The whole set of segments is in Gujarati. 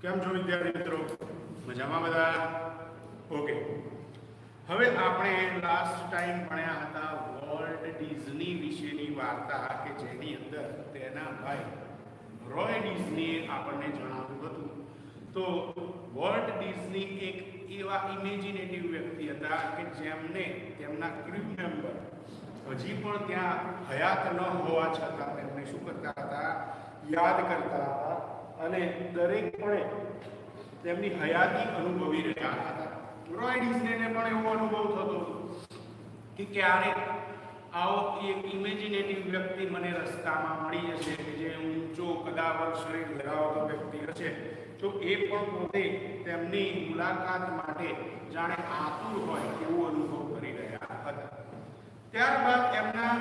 કેમ છો વિદ્યાર્થી મિત્રો? મજામાં બધા? ઓકે. હવે આપણે લાસ્ટ ટાઈમ ભણ્યા હતા વોલ્ટ ડિઝની વિશેની વાર્તા કે જેની અંદર તેના ભાઈ રોય ડિઝનીએ આપણને જણાવ્યું હતું. તો વોલ્ટ ડિઝની એક એવા ઇમેજિનેટિવ વ્યક્તિ હતા કે જેમને તેમના ક્રૂ મેમ્બર હજી પણ ત્યાં હયાત ન હોવા છતાં તેમને શું કરતા હતા? યાદ કરતા હતા અને દરેક પળે તેમની હયાતી અનુભવી રહ્યા હતા. રોય ડિઝનીને પણ એવો અનુભવ થતો કે ક્યારે આવો એક ઇમેજિનેટિવ વ્યક્તિ મને રસ્તામાં મળી જશે કે જે ઊંચો કદાવર શરીર ધરાવતો વ્યક્તિ હશે તો એ પણ પોતે તેમની મુલાકાત માટે જાણે આતુર હોય એવો અનુભવ કરી રહ્યા હતા. ત્યારબાદ એમના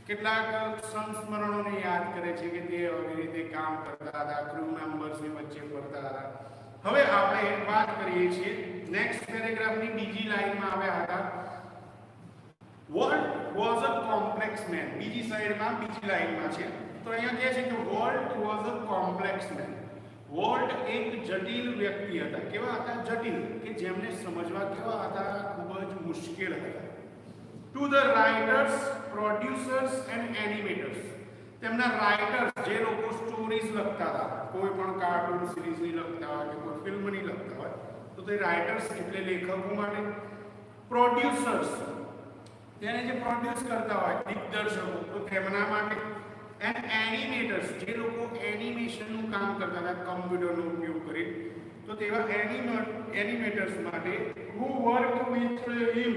કેટલાક સંસ્મરણોને યાદ કરે છે કે તે આવી રીતે કામ કરતા હતા, ક્રૂ મેમ્બર્સની વચ્ચે ફરતા હતા. હવે આપણે વાત કરીએ છીએ નેક્સ્ટ પેરેગ્રાફની બીજી લાઈનમાં આવ્યા હતા Walt was a complex man. બીજી સાઈડમાં બીજી લાઈનમાં છે તો અહીંયા કહે છે કે Walt was a complex man. Walt એક જટિલ વ્યક્તિ હતા. કેવા હતા? જટિલ, કે જેમને સમજવા કેવા હતા? ખૂબ જ મુશ્કેલ હતા. To the writers, producers and animators. તેમના રાઇટર્સ જે લોકો સ્ટોરીઝ લખતા હતા, કોઈ પણ કાર્ટૂન સિરીઝની લખતા હોય કે કોઈ ફિલ્મની લખતા હોય તો તે રાઇટર્સ એટલે લેખકો માટે. પ્રોડ્યુસર્સ તેને જે પ્રોડ્યુસ કરતા હોય દિગ્દર્શકો તો તેમના માટે. એન્ડ એનિમેટર્સ જે લોકો એનિમેશનનું કામ કરતા હતા કમ્પ્યુટરનો ઉપયોગ કરી તો તેવા એનિમેટર્સ માટે. હુ વર્ક વિથ હિમ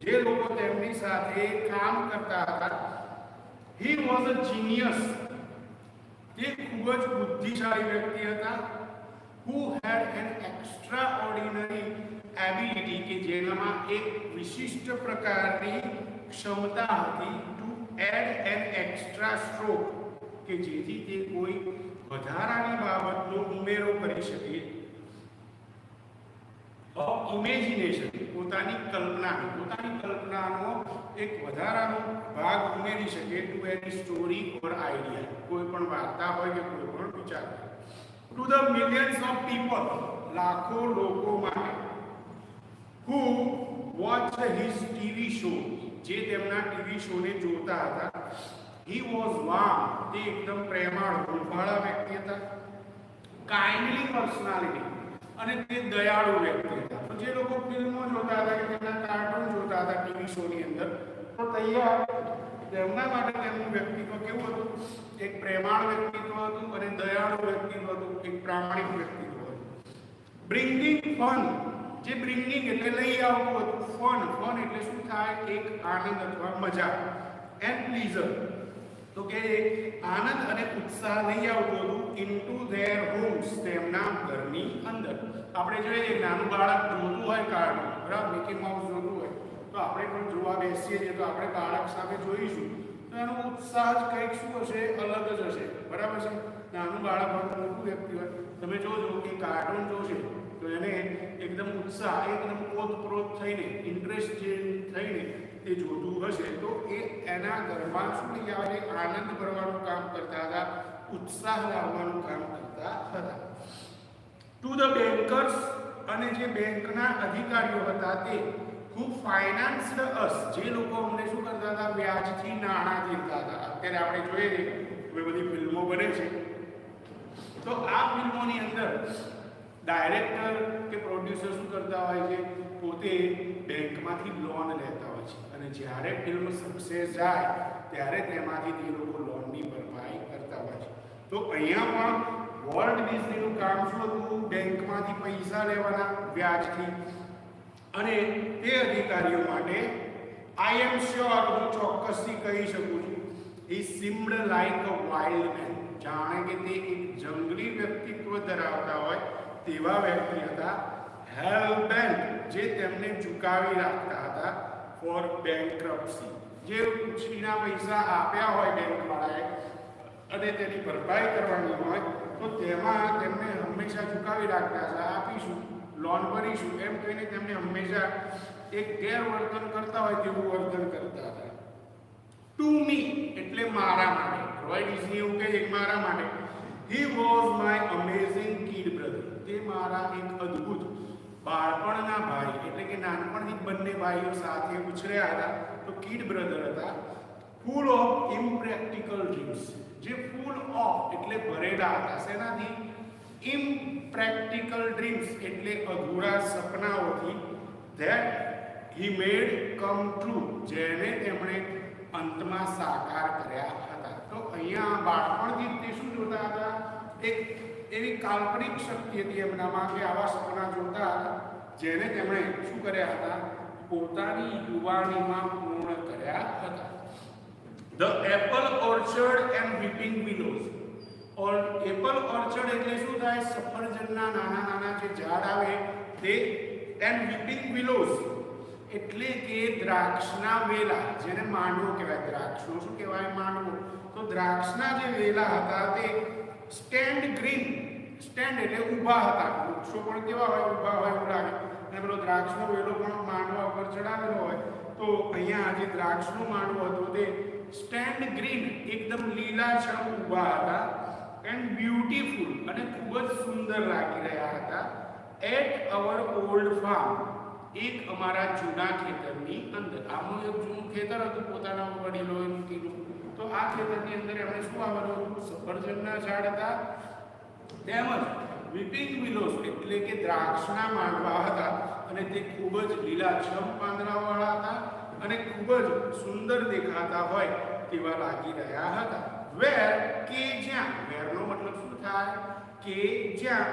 જે લોકો તેમની સાથે કામ કરતા હતા. હી વોઝ અ જીનિયસ તે ખૂબ જ બુદ્ધિશાળી વ્યક્તિ હતા. Who had an extraordinary ability કે જેનામાં એક વિશિષ્ટ પ્રકારની ક્ષમતા હતી to add an extra stroke કે જેથી તે કોઈ વધારાની બાબતનો ઉમેરો કરી શકે. ઇમેજિનેશન પોતાની કલ્પનાનો એક વધારાનો ભાગ ઉમેરી શકે ટુ એની સ્ટોરી ઓર આઈડિયા, કોઈ પણ વાર્તા હોય કે કોઈ પણ વિચાર. To the millions of people લાખો લોકો માટે. હુ વોચ હિઝ ટીવી શો જે તેમના ટીવી શોને જોતા હતા. હી વોઝ વાર્મ તે એકદમ પ્રેમાળ હૂંફાળા વ્યક્તિ હતા. કાઇન્ડલી પર્સનાલિટી અને તે દયાળુ વ્યક્તિ હતા. તો જે લોકો ફિલ્મો જોતા હતા કે તેમના કાર્ટૂન જોતા હતા ટીવી શોની અંદર તો તેમના માટે તેમનું વ્યક્તિત્વ કેવું હતું? એક પ્રેમાળ વ્યક્તિત્વ હતું અને દયાળુ વ્યક્તિત્વ હતું, એક પ્રામાણિક વ્યક્તિત્વ હતું. બ્રિંગિંગ ફન જે બ્રિંગિંગ એટલે લઈ આવતું હતું. ફન એટલે શું થાય? એક આનંદ અથવા મજા. એન્ડ પ્લીઝર તો કે આનંદ અને ઉત્સાહ લઈ આવતું હતું ઇનટુ ધેર હોમ્સ તેમના ઘરની અંદર. આપણે જોઈએ નાનું બાળક જોતું હોય કાર્ટૂન, બરાબર, મિકી માઉસ જોતું હોય તો આપણે પણ જોવા બેસીએ છીએ તો આપણે બાળક સામે જોઈશું તો એનો ઉત્સાહ જ કંઈક શું હશે? અલગ જ હશે, બરાબર છે. નાનું બાળક હોય મોટું વ્યક્તિ હોય તમે જોજો કે કાર્ટૂન જોશે તો એને એકદમ ઉત્સાહ, એકદમ ઓતપ્રોત થઈને ઇન્ટરેસ્ટ થઈને તે જોતું હશે તો એ એના ઘરમાં શું લઈ આવે? આનંદ ભરવાનું કામ કરતા હતા, ઉત્સાહ લાવવાનું કામ કરતા હતા. ટુ ધ બેન્કર્સ અને જે બેંકના અધિકારીઓ હતા તે. હુ ફાઇનાન્સ્ડ અસ જે લોકો અમને શું કરતા હતા? વ્યાજથી નાણાં દેતા હતા. અત્યારે આપણે જોઈએ ને હવે બધી ફિલ્મો બને છે તો આ ફિલ્મોની અંદર ડાયરેક્ટર કે પ્રોડ્યુસર શું કરતા હોય છે? પોતે બેંકમાંથી લોન લેતા હોય છે અને જ્યારે ફિલ્મ સક્સેસ જાય ત્યારે તેમાંથી તે લોકો લોનની ભરપાઈ કરતા હોય છે. તો અહીંયા પણ વોલ્ટ ડિઝનીનું કામ શું હતું? બેંકમાંથી પૈસા લેવાના વ્યાજથી. અને તે અધિકારીઓ માટે આઈ એમ શ્યોર હું ચોક્કસથી કહી શકું છું he seemed like a wild man જાણે કે તે એક જંગલી વ્યક્તિત્વ ધરાવતા હોય તેવા વ્યક્તિ હતા. હેલબેન્ટ જે તેમને ઝુકાવી રાખતા હતા ફોર બેન્કરપ્સી જે ઉછીના પૈસા આપ્યા હોય બેંકવાળાએ અને તેની ભરપાઈ કરવાની હોય તો તેમાં તેમને હંમેશા ઝુકાવી રાખતા હતા. આપીશું, લોન ભરીશું એમ કહીને તેમને હંમેશા એક ગેરવર્તન કરતા હોય તેવું વર્તન કરતા હતા. ટુ મી એટલે મારા માટે. રોય ડિઝની એવું કહે છે મારા માટે. He was my amazing kid brother, તે મારા એક અદ્ભુત બાળપણના ભાઈ, એટલે કે નાનપણથી બંને ભાઈઓ સાથે ઉછર્યા હતા, તો કિડ બ્રધર હતા. ફૂલ ઓફ ઇમ્પ્રેક્ટિકલ ડ્રીમ્સ, જે ફૂલ ઓફ એટલે ભરેલા હતા, શેનાથી? ઇમ્પ્રેક્ટિકલ ડ્રીમ્સ એટલે અધૂરા સપનાઓથી, that he made come true, જેને તેમણે અંતમાં સાકાર કર્યા હતા. તો અહીંયા બાળપણથી તે શું જોતા હતા? એક એવી કાલ્પનિક શક્તિ હતી એમનામાં કે આવા સપના જોતા હતા, જેને તેમણે શું કર્યા હતા? પોતાની યુવાનીમાં પૂર્ણ કર્યા હતા. The apple orchard and weeping willows. Apple orchard એટલે શું થાય? સફરજનના નાના નાના જે ઝાડ આવે તે. એન્ડ વીપિંગ વિલોઝ એટલે કે દ્રાક્ષના વેલા, જેને માંડવો કહેવાય. દ્રાક્ષનો શું કહેવાય? માંડવો. તો દ્રાક્ષના જે વેલા હતા તે સ્ટેન્ડ ગ્રીન, સ્ટેન્ડ એટલે ઊભા હતા. વૃક્ષો પણ કેવા હોય? ઊભા હોય એવું લાગે. અને પેલો દ્રાક્ષનો વેલો પણ માંડવા ઉપર ચડાવેલો હોય. તો અહીંયા જે દ્રાક્ષનો માંડવો હતો તે સ્ટેન્ડ ગ્રીન, એકદમ લીલાછમ ઊભા હતા. એન્ડ બ્યુટીફુલ, અને ખૂબ જ સુંદર લાગી રહ્યા હતા. એટ અવર ઓલ્ડ ફાર્મ, એક અમારા જૂના ખેતરની અંદર. આમનું એક જૂનું ખેતર હતું પોતાના વડીલોએ મૂકેલું. તો આ ખેતરની અંદર એમણે શું આવેલું હતું? સફરજનના ઝાડ હતા, તેમજ વીપિંગ વિલોઝ એટલે કે દ્રાક્ષના માંડવા હતા, અને તે ખૂબ જ લીલાછમ પાંદડાવાળા હતા અને ખૂબ જ સુંદર દેખાતા હોય તેવા લાગી રહ્યા હતા. વેર કે જ્યાં, વેરનો મતલબ શું થાય? કે જ્યાં.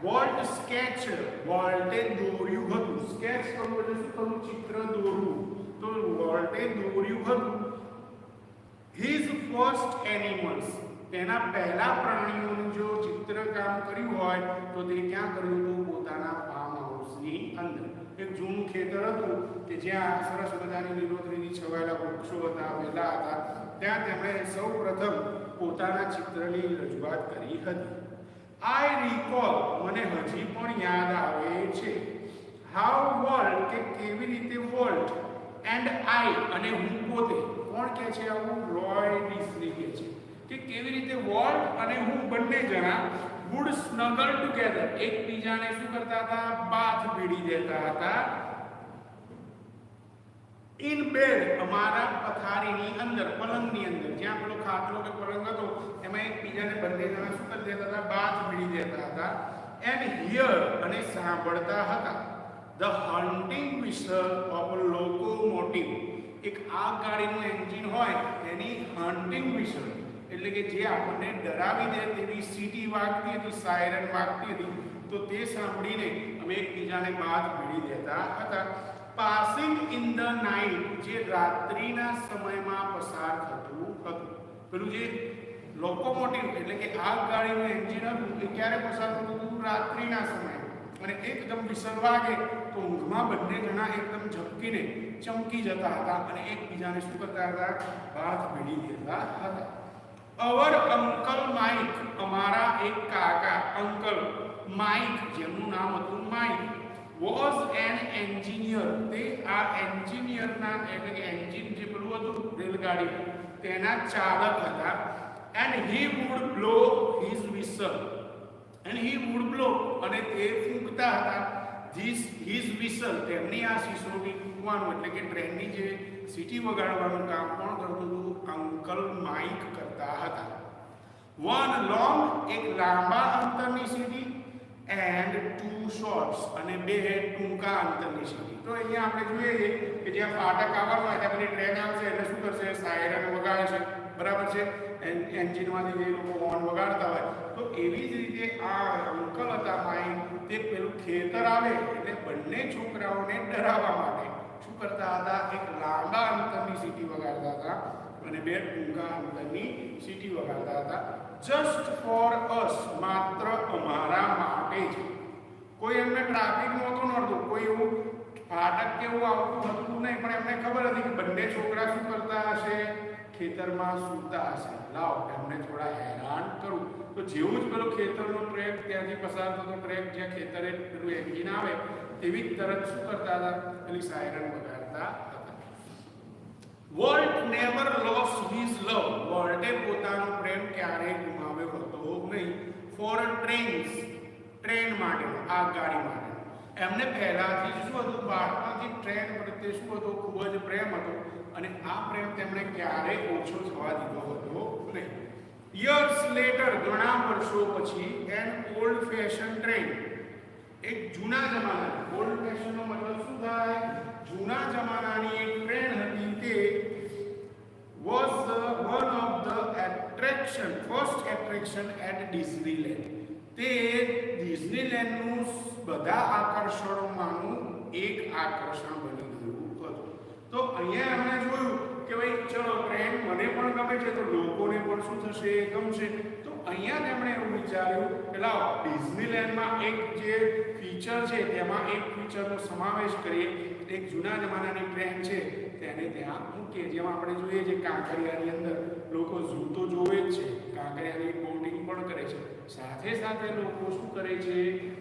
વોલ્ટ સ્કેચ્ડ, વોલ્ટે દોર્યું હતું. સ્કેચ કરવું એટલે શું કરવું? ચિત્ર દોરવું. તો વોલ્ટે દોર્યું હતું. હિઝ ફર્સ્ટ એનિમલ્સ, તેના પહેલા પ્રાણીઓનું જો ચિત્રકામ કર્યું હોય તો તે ક્યાં કર્યું હતું? પોતાના ફાર્મ હાઉસની અંદર. એક જૂનું ખેતર હતું કે જ્યાં સરસ મજાની લીલોતરીથી છવાયેલા વૃક્ષો હતા, વેલા હતા. ત્યાં તેમણે સૌ પ્રથમ પોતાના ચિત્રની રજૂઆત કરી હતી. આઈ રિકોલ, મને હજી પણ યાદ આવે છે. હાઉ વોલ્ટ, કે કેવી રીતે વોલ્ટ, એન્ડ આઈ, અને હું પોતે. કોણ કહે છે આવું? રોય ડિસ્ની કહે છે કે કેવી રીતે વોલ્ટ અને હું બંને જણા વુડ સ્નગલ ટુગેધર, એકબીજાને શું કરતા હતા? બાથ ભીડી દેતા હતા. ઇન બેડ, અમારા પથારીની અંદર, પલંગની અંદર, જ્યાં પેલો ખાટલો કે પલંગ હતો એમાં એકબીજાને બંને જણા શું કરી દેતા હતા? બાથ ભીડી દેતા હતા. એન્ડ હિયર, અને સાંભળતા હતા. The hunting whistle of locomotive, એક આગગાડીનું એન્જિન હોય એની હન્ટિંગ વિસલ એટલે કે જે આપણને ડરાવી દે તેવી સીટી વાગતી હતી, સાયરન વાગતી હતી. તો તે સાંભળીને અમે એકબીજાને બાથ ભીડી દેતા હતા. પાસિંગ ઇન ધ નાઇટ, જે રાત્રિના સમયમાં પસાર થતું હતું. પેલું જે લોકોમોટિવ એટલે કે આગગાડીનું એન્જિન હતું એ ક્યારે પસાર થતું હતું? રાત્રિના સમયે. અને એકદમ વિસલ વાગે તો ઊંઘમાં બંને જણા એકદમ ઝબકીને ચમકી જતા હતા અને એકબીજાને શું કરતા હતા? બાથ ભીડી દેતા હતા. અવર અંકલ માઇક, અમારા એક કાકા અંકલ માઇક, જેમનું નામ હતું માઇક, વોઝ એન એન્જિનિયર, તે આ એન્જિનિયરના એટલે કે એન્જિન જે પેલું હતું રેલગાડી તેના ચાલક હતા. And he would blow his whistle, and he would blow, અને તે ફૂંકતા હતા. હિઝ વિસલ, તેમની આ શીશોની ફૂંકવાનું એટલે કે ટ્રેનની જે સીટી વગાડવાનું કામ કોણ કરતું હતું? અંકલ માઇક કરતા હતા. વન લોંગ, એક લાંબા અંતરની સીટી, એન્ડ ટુ શોર્ટ્સ, અને બે ટૂંકા અંતરની સીટી. તો અહીંયા આપણે જોઈએ કે જ્યાં ફાટક આવવાનું હોય ત્યાં પેલી ટ્રેન આવશે એટલે શું કરશે? સાયરન વગાડશે, બરાબર છે? એન્જિનમાંથી જે લોકો હોર્ન વગાડતા હોય. તો એવી જ રીતે આ અંકલ હતા માઇક, તે પેલું ખેતર આવે એટલે બંને છોકરાઓને ડરાવવા માટે શું કરતા હતા? એક લાંબા અંતરની સીટી વગાડતા હતા અને બે ટૂંકા અંતરની સીટી વગાડતા હતા. જસ્ટ ફોર અસ, માત્ર અમારા માટે જ. કોઈ એમને ટ્રાફિક નહોતું નડતું, કોઈ એવું ફાટક કેવું આવતું હતું નહીં, પણ એમને ખબર હતી કે બંને છોકરા શું કરતા હશે? ખેતરમાં સૂતા હશે. લાવ એમને થોડા હેરાન કરું. તો જેવું જ પેલો ખેતરનો ટ્રેક ત્યાંથી પસાર થતો ટ્રેક જ્યાં ખેતરે પેલું એન્જિન આવે તેવી જ તરત શું કરતા હતા? પેલી સાયરન વગાડતા હતા. વોલ્ટ નેવર લોસ્ટ હિઝ લવ, વોલ્ટે પોતાનો પ્રેમ ક્યારેય ગુમાવ્યો હતો નહીં. ફોર ટ્રેન્સ, ટ્રેન માટેનો, આગગાડી માટેનો. એમને પહેલાથી જ શું હતું, બાળપણથી ટ્રેન પ્રત્યે શું હતો, ખૂબ જ પ્રેમ હતો અને આ પ્રેમ તેમણે ક્યારેય ઓછો થવા દીધો હતો નહીં. યર્સ લેટર, ઘણા વર્ષો પછી, એન ઓલ્ડ ફેશન ટ્રેન, એક જૂના જમાનાની, ઓલ્ડ ફેશનનો મતલબ શું થાય, જૂના જમાનાની એક ટ્રેન હતી તે was one of the first attraction at Disneyland. તે ડિઝનીલેન્ડનું બધા આકર્ષણોમાંનું એક આકર્ષણ બની ગયું હતું. તો અહીંયા આપણે જોયું કે ભાઈ ચલો ટ્રેન મને પણ ગમે છે તો લોકોને પણ શું થશે, ગમશે. તો અહીંયા તેમણે એવું વિચાર્યું કે લાવો ડિઝનીલેન્ડમાં એક જે ફીચર છે તેમાં એક ફીચરનો સમાવેશ કરીએ, એક જૂના જમાનાની ટ્રેન છે તેને ત્યાં મૂકીએ. જેમાં આપણે જોઈએ છે કાંકરિયાની અંદર લોકો ઝૂ તો જોવે જ છે, કાંકરિયાની બોટિંગ પણ કરે છે, સાથે સાથે લોકો શું કરે છે,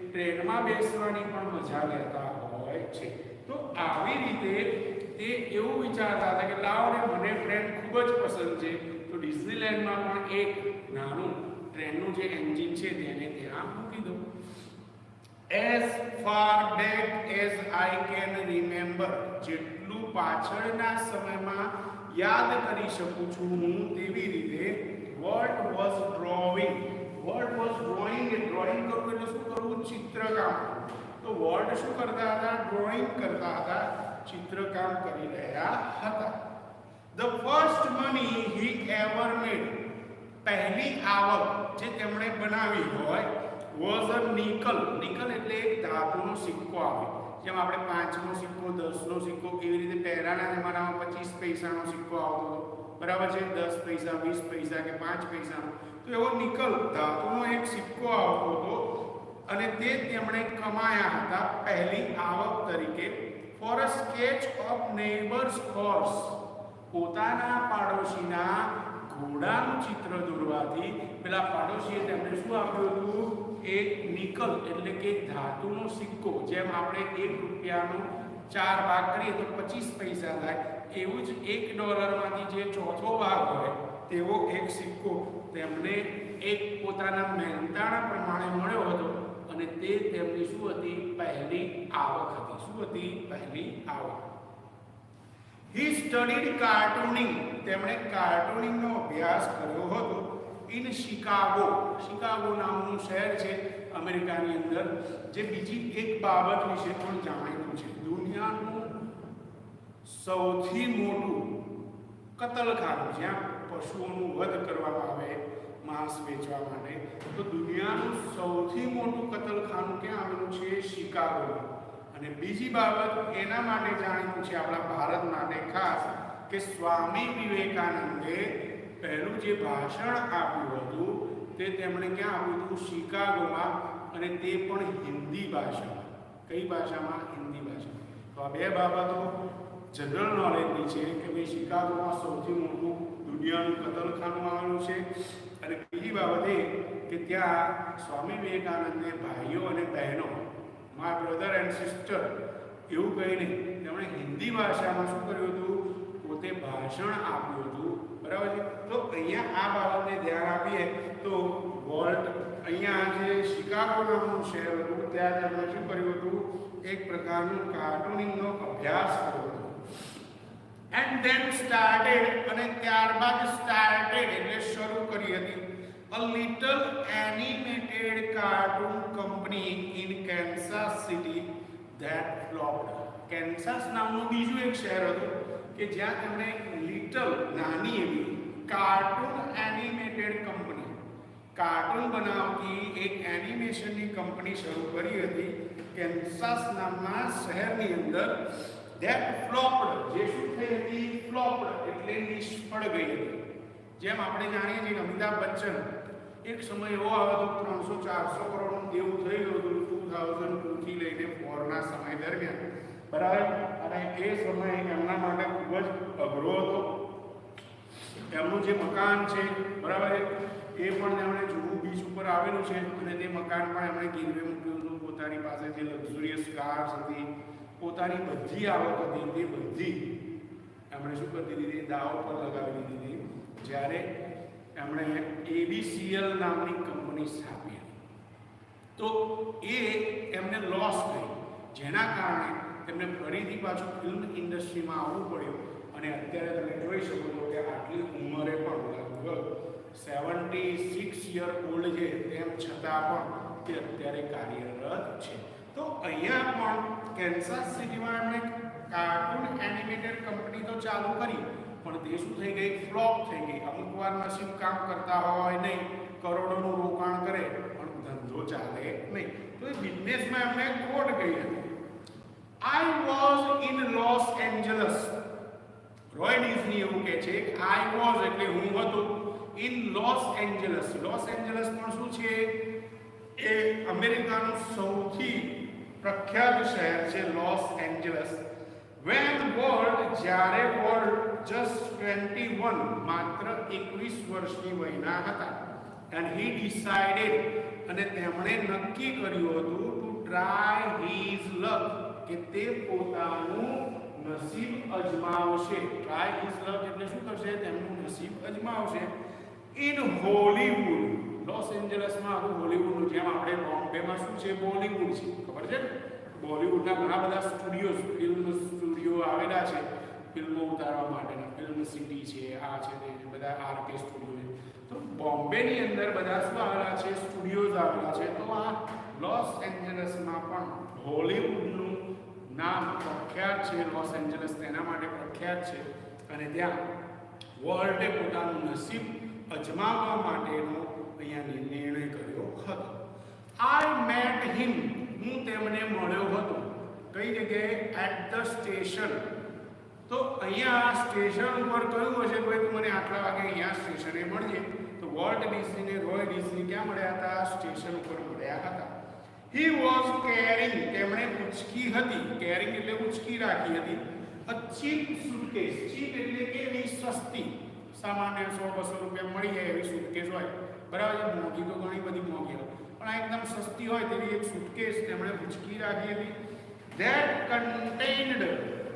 ટ્રેનમાં બેસવાની પણ મજા લેતા હોય છે. તો આવી રીતે તે એવું વિચારતા હતા કે લાવો ને મને ટ્રેન ખૂબ જ પસંદ છે તો ડિઝનીલેન્ડમાં પણ એક નાનું ટ્રેનનું જે એન્જિન છે તેને ત્યાં મૂકી દઉં. As far back as I can remember, જેટલું પાછળના સમયમાં યાદ કરી શકું છું હું તેવી રીતે, Walt was drawing. Walt was drawing, A drawing કરવું એટલે શું કરવું, ચિત્રકામ. તો વોલ્ટ શું કરતા હતા, ડ્રોઈંગ કરતા હતા, ચિત્રકામ કરી રહ્યા હતા. The first money he ever made, પહેલી આવક જે તેમણે બનાવી હોય, was a nickel. નિકલ એટલે એક ધાતુનો સિક્કો આવે, જેમ આપણે 5નો સિક્કો, 10નો સિક્કો, એવી રીતે પહેલાના જમાનામાં 25 પૈસાનો સિક્કો આવતો હતો, બરાબર છે, 10 પૈસા, 20 પૈસા કે 5 પૈસાનો. તો એવો નિકલ ધાતુનો એક સિક્કો આવતો હતો અને તે તેમણે કમાયા હતા પહેલી આવક તરીકે. For a sketch of neighbours horse, પોતાના પાડોશીના ઘોડાનું ચિત્ર દોરવાથી પેલા પાડોશીએ તેમને શું આપ્યું હતું, એક નિકલ એટલે કે ધાતુનો સિક્કો. જેમ આપણે 1 રૂપિયાનો 4 ભાગ કરીએ તો 25 પૈસા થાય, એવું જ $1 જે ચોથો ભાગ હોય તેવો એક સિક્કો તેમને એક પોતાના મહેનતાણા પ્રમાણે મળ્યો હતો અને તે તેમની શું હતી, પહેલી આવક હતી. શું હતી, પહેલી આવક. He studied cartooning, તેમણે કાર્ટૂનિંગનો અભ્યાસ કર્યો હતો ઇન શિકાગો. શિકાગો નામનું શહેર છે અમેરિકાની અંદર, જે બીજી એક બાબત વિશે પણ જાણીતું છે. દુનિયાનું સૌથી મોટું કતલખાનું, જ્યાં પશુઓનું વધ કરવામાં આવે માંસ વેચવા માટે, તો દુનિયાનું સૌથી મોટું કતલખાનું ક્યાં આવેલું છે, શિકાગોમાં. અને બીજી બાબત એના માટે જાણીતું છે આપણા ભારત માટે ખાસ, કે સ્વામી વિવેકાનંદે પહેલું જે ભાષણ આપ્યું હતું તે તેમણે ક્યાં આપ્યું હતું, શિકાગોમાં, અને તે પણ હિન્દી ભાષામાં. કઈ ભાષામાં, હિન્દી ભાષામાં. તો આ બે બાબતો જનરલ નોલેજની છે કે ભાઈ શિકાગોમાં સૌથી મોટું દુનિયાનું કતલખાનું આવેલું છે. અને બીજી બાબત એ કે ત્યાં સ્વામી વિવેકાનંદે ભાઈઓ અને બહેનો, માય બ્રધર એન્ડ સિસ્ટર એવું કહીને તેમણે હિન્દી ભાષામાં શું કર્યું હતું, પોતે ભાષણ આપ્યું હતું, બરાબર છે. તો અહીંયા આ બાબતને ધ્યાન આપીએ તો વોલ્ટ અહીંયા જે શિકાગો નામનું શહેર હતું ત્યાં તેમણે શું કર્યું હતું, એક પ્રકારનું કાર્ટૂનિંગનો અભ્યાસ કર્યો હતો. એન્ડ ધેન સ્ટાર્ટેડ, અને ત્યારબાદ સ્ટાર્ટેડ એટલે શરૂ કરી હતી, a little animated cartoon company in Kansas City that flopped. Kansas નામનું બીજું એક શહેર હતું કે જ્યાં તેમણે લિટલ નાની એવી કાર્ટૂન એનિમેટેડ કંપની, કાર્ટૂન બનાવતી એક એનિમેશનની કંપની શરૂ કરી હતી કેન્સાસ નામના શહેરની અંદર. ધેટ ફ્લોપ્ડ, જે શું થઈ હતી, ફ્લોપ્ડ એટલે નિષ્ફળ ગઈ હતી. જેમ આપણે જાણીએ છીએ અમિતાભ બચ્ચન એક સમય એવો આવ્યો હતો 300-400 કરોડનું દેવું થઈ ગયું હતું 2002 થી લઈને 4 ના સમય દરમિયાન, બરાબર. અને એ સમય એમના માટે ખૂબ જ અઘરો હતો. એમનું જે મકાન છે, બરાબર, એ પણ એમણે જુહુ બીચ ઉપર આવેલું છે અને તે મકાન પણ એમણે ગીરવે મૂક્યું હતું. પોતાની પાસે જે લક્ઝુરિયસ કાર્સ હતી, પોતાની બધી આવક હતી, તે બધી એમણે શું કરી દીધી, દાવ પર લગાવી દીધી. જ્યારે એમણે ABCL નામની કંપની સ્થાપી. તો એ એમને લોસ કરી, જેના કારણે તેમને ફરીથી પાછું ફિલ્મ ઇન્ડસ્ટ્રીમાં આવવું પડ્યું. અને અત્યારે તમે જોઈ શકો છો કે આટલી ઉંમરે પણ લગભગ 76 યર ઓલ્ડ છે, તેમ છતાં પણ તે અત્યારે કાર્યરત છે. તો અહીંયા પણ કેન્સાસ સિટીમાં એમણે કાર્ટૂન એનિમેટેડ કંપની તો ચાલુ કરી, પણ તે શું થઈ ગઈ? ફ્લોપ થઈ ગઈ. અમુક વાર નસીબ કામ કરતા હોય નહીં, કરોડોનું રોકાણ કરે પણ ધંધો ચાલે નહીં. તો એ બિઝનેસમાં એમને ખોટ ગઈ હતી. I was in Los Angeles. Roy Disney એવું કહે છે કે I was એટલે હું હતો in Los Angeles. Los Angeles પણ શું છે? એ અમેરિકાનું સૌથી પ્રખ્યાત શહેર છે લોસ એન્જલસ. when world જ્યારે વર્લ્ડ just 21 માત્ર 21 વર્ષની વયના હતા. and he decided અને તેમણે નક્કી કર્યું હતું to try his luck કે તે પોતાનું નસીબ અજમાવશે. try his luck એટલે શું કરશે? તેમનું નસીબ અજમાવશે in હોલીવુડ. લોસ એન્જલસમાં હતું હોલીવુડ, જેમ આપણે બોમ્બેમાં શું છે? બોલીવુડ છે, ખબર છે? બોલીવુડના ઘણા બધા સ્ટુડિયોઝ, ફિલ્મ સ્ટુડિયો આવેલા છે ફિલ્મો ઉતારવા માટેના. ફિલ્મ સિટી છે, આ છે, તે બધા આરકે સ્ટુડિયો છે. તો બોમ્બેની અંદર બધા શું આવેલા છે? સ્ટુડિયોઝ આવેલા છે. તો આ લોસ એન્જલસમાં પણ હોલીવુડનું નામ પ્રખ્યાત છે. લોસ એન્જલસ તેના માટે પ્રખ્યાત છે. અને ત્યાં વર્લ્ડે પોતાનું નસીબ અજમાવવા માટેનો અહીંયા નિર્ણય કર્યો હતો. I met him. હું તેમને મળ્યો હતો. કઈ જગ્યાએ? At the station. તો અહીંયા સ્ટેશન ઉપર કયું હશે? કોઈ તું મને આટલા વાગે અહીંયા સ્ટેશને મળજે. તો વોલ્ટ ડિઝની ને રોય ડિઝની ક્યાં મળ્યા હતા? સ્ટેશન ઉપર મળ્યા હતા. He was carrying. તેમણે ઉચકી હતી. કેરિંગ એટલે ઉચકી રાખી હતી. A cheap suitcase. cheap એટલે કેવી? સસ્તી. સામાન્ય 100-200 રૂપિયા મળી જાય એવી સુટકેસ હોય, બરાબર? મોંઘી તો ઘણી બધી મોંઘી હોય, પણ આ એકદમ સસ્તી હોય તેવી એક સુટકેસ તેમણે ઉચકી રાખી હતી. that contained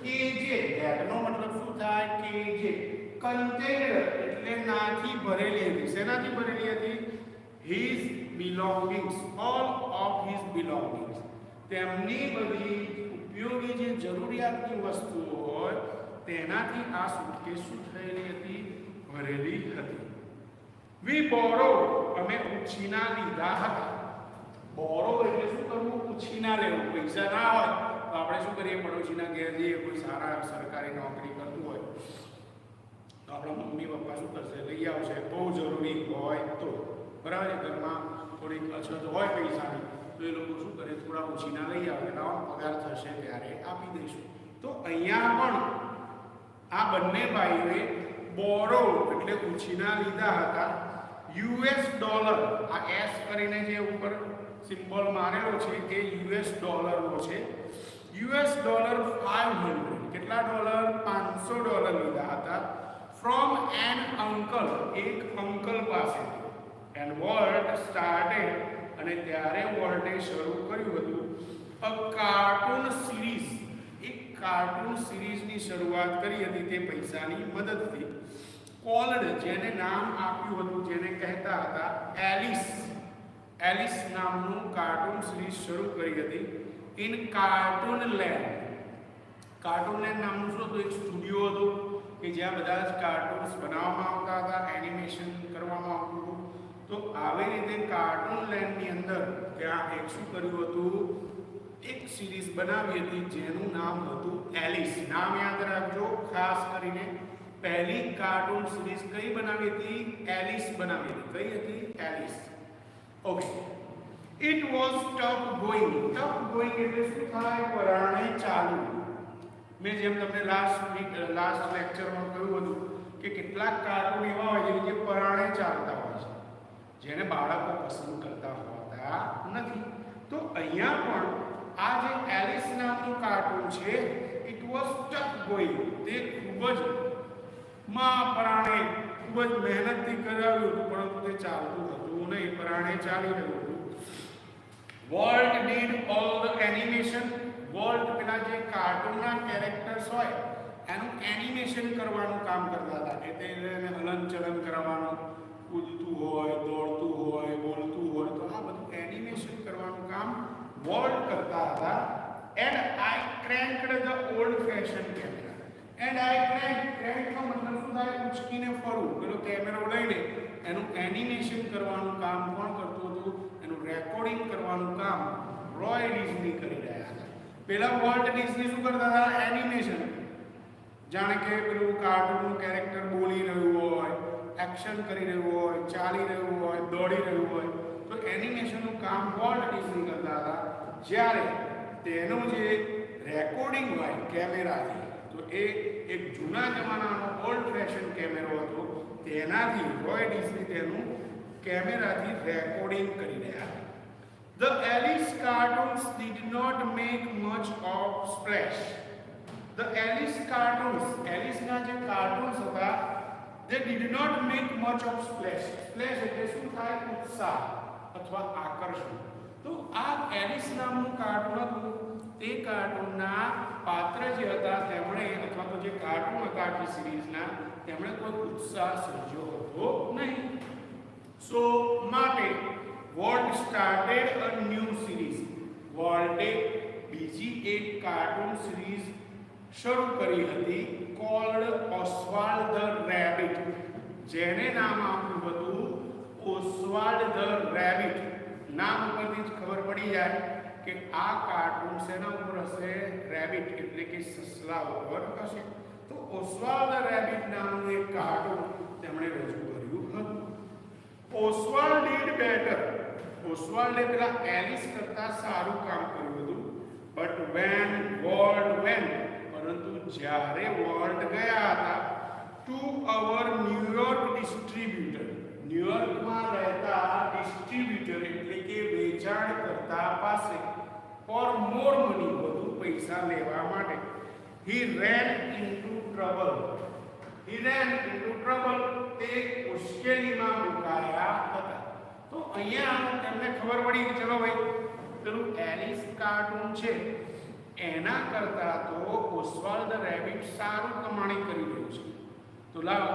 કે જે that નો મતલબ શું થાય? કે જે contained એટલે નાથી ભરેલી હતી. શેનાથી ભરેલી હતી? his belongings. all of his belongings. તેમની બધી ઉપયોગી જે જરૂરિયાતની વસ્તુઓ હોય તેનાથી આ સુટકેસ શું થયેલી હતી? ભરેલી હતી. we borrowed. અમે ઉછીના લીધા હતા. બોરો એટલે શું કરવું? ઉછીના લેવું. પૈસા ના હોય તો આપણે શું કરીએ? પડોશીના ઘેર જઈએ, કોઈ સારા સરકારી નોકરી કરતું હોય તો આપણા મમ્મી પપ્પા શું કરશે? લઈ આવશે. બહુ જરૂરી હોય તો, બરાબર? ઘરમાં થોડીક અછત હોય પૈસાની તો એ લોકો શું કરે? થોડા ઉછીના લઈ આવે. લાવો, પગાર થશે ત્યારે આપી દઈશું. તો અહીંયા પણ આ બંને ભાઈઓએ બોરો એટલે ઉછીના લીધા હતા. યુએસ ડોલર, આ એસ કરીને જે ઉપર સિમ્બોલ મારેલો છે એ યુએસ ડોલરનો છે. US dollar 500. કેટલા ડોલર? $500 લીધા હતા. From an uncle. એક અંકલ પાસેથી. And Walt started. અને ત્યારે વર્લ્ડે શરૂ કર્યું હતું અ કાર્ટૂન સિરીઝ. એક કાર્ટૂન સિરીઝની શરૂઆત કરી હતી તે પૈસાની મદદથી. કોલ્ડ જેને નામ આપ્યું હતું, જેને કહેતા હતા એલિસ. એલિસ નામનું કાર્ટૂન સિરીઝ શરૂ કરી હતી in cartoon land. Cartoon land નામનું શું હતું? એક સ્ટુડિયો હતું કે જ્યાં બધા જ કાર્ટૂન્સ બનાવવામાં આવતા હતા, એનિમેશન કરવામાં આવતું હતું. તો આવી રીતે કાર્ટૂન લેન્ડની અંદર ત્યાં એક શું કર્યું હતું? એક સિરીઝ બનાવી હતી જેનું નામ હતું એલિસ. નામ યાદ રાખજો ખાસ કરીને. પહેલી કાર્ટૂન સિરીઝ કઈ બનાવી હતી? એલિસ બનાવી હતી. કઈ હતી? Alice. Okay. It was tough going. Tough going એટલે શું થાય? પરાણે ચાલુ. મેં જેમ તમને લાસ્ટ લેક્ચરમાં કહ્યું હતું કે કેટલાક કાર્ટૂન એવા હોય છે જે પરાણે ચાલતા હોય છે, જેને બાળકો પસંદ કરતા હોતા નથી. તો અહીંયા પણ આ જે એલિસ નામનું કાર્ટૂન છે ઇટ વોઝ ટફ ગોઈંગ. તે ખૂબ જ પરાણે ખૂબ જ મહેનતથી કરાવ્યું હતું, પરંતુ તે ચાલતું હતું નહીં, પરાણે ચાલી રહ્યું હતું. Volt did all the animation. Volt પેલા જે કાર્ટૂનના કેરેક્ટર્સ હોય એનું એનિમેશન કરવાનું કામ કરતા હતા. એટલે એને હલનચલન કરવાનું, કૂદતું હોય, દોડતું હોય, બોલતું હોય, તો આ બધું એનિમેશન કરવાનું વોલ્ટ કરતા હતા. And I cranked the old fashion camera. And I ક્રેન્કનો મતલબ શું થાય? ઉચકીને ફરવું. પેલો કેમેરો લઈને એનું એનિમેશન કરવાનું કામ કોણ કરતું હતું? એનું રેકોર્ડિંગ કરવાનું કામ રોય ડિઝની કરી રહ્યા હતા. પેલા વોલ્ટ ડિઝની શું કરતા હતા? એનિમેશન. જાણે કે પેલું કાર્ટૂનનું કેરેક્ટર બોલી રહ્યું હોય, એક્શન કરી રહ્યું હોય, ચાલી રહ્યું હોય, દોડી રહ્યું હોય, તો એનિમેશનનું કામ વોલ્ટ ડિઝની કરતા હતા. જ્યારે તેનું જે રેકોર્ડિંગ હોય કેમેરાથી, તો એ એક જૂના જમાનાનો ઓલ્ડ ફેશન કેમેરો હતો, તેનાથી રોય ડિઝની તેનું કેમેરાથી રેકોર્ડિંગ કરી રહ્યા હતા. The Alice cartoons did not make much of splash. The Alice cartoons, Alice ના જે કાર્ટૂન્સ હતા, they did not make much of splash. Splash એટલે શું થાય? ઉત્સાહ અથવા આકર્ષણ. તો આ એલિસ નામનું કાર્ટૂન હતું, તે કાર્ટૂનના પાત્ર જે હતા તેમણે, અથવા તો જે કાર્ટૂન હતા આખી સિરીઝના, તેમણે કોઈ ઉત્સાહ સર્જ્યો હતો નહીં. સો માટે Walt started a new series. વોલ્ટે બીજી એક કાર્ટૂન સિરીઝ શરૂ કરી હતી, કોલ્ડ ઓસ્વાલ્ડ ધ રેબિટ, જેને નામ આપ્યું હતું ઓસ્વાલ્ડ ધ રેબિટ. નામ ઉપરથી જ ખબર પડી જાય કે આ કાર્ટૂન શેના ઉપર હશે? રેબિટ એટલે કે સસલા ઉપર હશે. તો ઓસ્વાલ્ડ ધ રેબિટ નામનું એક કાર્ટૂન તેમણે રજૂ કર્યું હતું. ઓસ્વાલ્ડ ડીડ બેટર. ઓસ્વાલ્ડે પેલા એલિસ કરતા સારું કામ કર્યું હતું. બટ વેન વોલ્ટ વેન્ટ, પરંતુ જ્યારે વોલ્ટ ગયા હતા ટુ અવર ન્યુયોર્ક ડિસ્ટ્રીબ્યુટર, ન્યુયોર્કમાં રહેતા ડિસ્ટ્રીબ્યુટર એટલે કે વેચાણકર્તા પાસે, ફોર મોર મની, વધુ પૈસા લેવા માટે, હી રેન ઇન્ટુ ટ્રબલ. હી રેન ઇન્ટુ ટ્રબલ, તે મુશ્કેલીમાં મુકાયા હતા. તો અહીંયા તેમને ખબર પડી કે ચલો ભાઈ, પેલું એલિસ કાર્ટૂન છે એના કરતા તો ઓસ્વાલ્ડ ધ રેબિટ સારું કમાણી કરી રહ્યું છે. તો લાવ,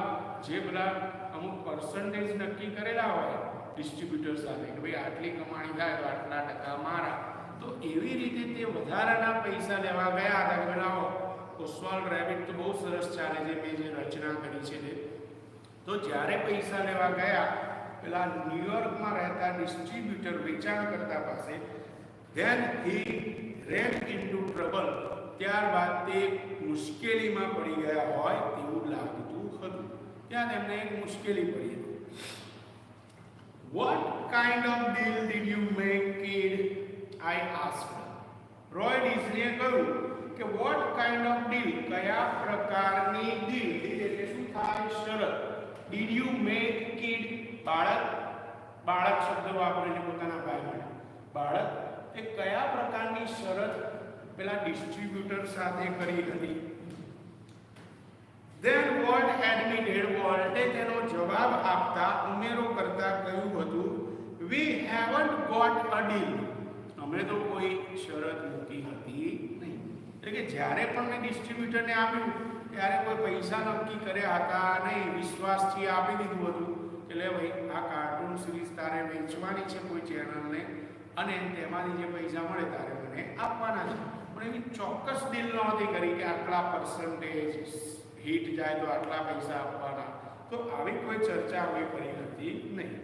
જે પેલા અમુક પર્સન્ટેજ નક્કી કરેલા હોય ડિસ્ટ્રીબ્યુટર સાથે કે ભાઈ આટલી કમાણી થાય તો આટલા ટકા મારા, તો એવી રીતે તે વધારાના પૈસા લેવા ગયા હતા કે લાવો, ઓસ્વાલ્ડ રેબિટ તો બહુ સરસ ચાલે છે, મેં જે રચના કરી છે તે. તો જ્યારે પૈસા લેવા ગયા પેલા ન્યુયોર્કમાં રહેતા ડિસ્ટ્રીબ્યુટર વેચાણકર્તા પાસે, then he rain into trouble, ત્યારબાદ તે મુશ્કેલીમાં પડી ગયા હોય તેવું લાગતું હતું. ત્યાં તેમને એક મુશ્કેલી પડી હતી. What kind of deal did you make, kid? I asked. Roy ડિઝનીએ કહ્યું કે what kind of deal, કયા પ્રકારની deal, એટલે શું થાય? શરત. Did you make, kid? બાળક. બાળક શબ્દ વાપરે છે પોતાના ભાઈ માટે. બાળક એ કયા પ્રકારની શરત પેલા ડિસ્ટ્રીબ્યુટર સાથે કરી હતી? Then Walt admitted, વોલ્ટે તેનો જવાબ આપતા ઉમેરો કરતા કહ્યું હતું, we haven't got a deal. અમે તો કોઈ શરત મૂકી હતી નહીં. એટલે કે જ્યારે પણ મેં ડિસ્ટ્રીબ્યુટરને આપ્યું ત્યારે કોઈ પૈસા નક્કી કર્યા હતા નહીં, વિશ્વાસથી આપી દીધું હતું કે લે ભાઈ, આ કાર્ટૂન સિરીઝ તારે વેચવાની છે કોઈ ચેનલને, અને તેમાંથી જે પૈસા મળે તારે મને આપવાના છે. પણ એવી ચોક્કસ ડીલ નહોતી કરી કે આટલા પર્સન્ટેજ હિટ જાય તો આટલા પૈસા આપવાના. તો આવી કોઈ ચર્ચા અમે કરી હતી નહીં.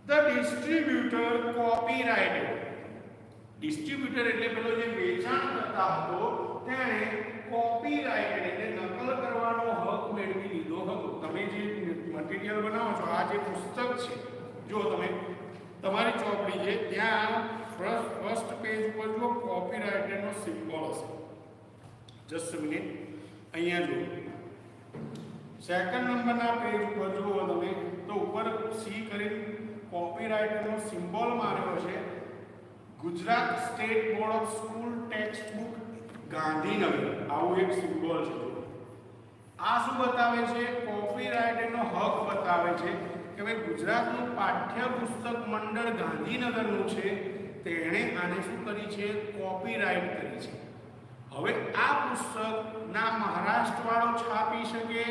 The distributor કોપીરાઇટેડ. ડિસ્ટ્રીબ્યુટર એટલે પેલો જે વેચાણ કરતા હતો તેણે કોપીરાઇટેડ એટલે નકલ કરવાનો હક મેળવી લીધો હતો. તમે જે મટીરિયલ બનાવો છો, આ જે પુસ્તક છે, જો તમે તમારી ચોપડી છે ત્યાં ફર્સ્ટ પેજ ઉપર જો કોપીરાઇટનો સિમ્બોલ હશે. જસ્ટ મિનિટ, અહીંયા જુઓ. સેકન્ડ નંબરના પેજ ઉપર જુઓ તમે તો ઉપર સી કરી કોપીરાઇટનો સિમ્બોલ માર્યો છે. Gujarat state board of school text book Gandhinagar, આવું એક સિમ્બોલ છે. આ શું બતાવે છે? કોપીરાઇટનો હક બતાવે છે કે ભાઈ ગુજરાતનું પાઠ્યપુસ્તક મંડળ ગાંધીનગરનું છે, તેણે આને શું કરી છે? કોપીરાઇટ કરી છે. હવે આ પુસ્તક ના મહારાષ્ટ્ર વાળો છાપી શકે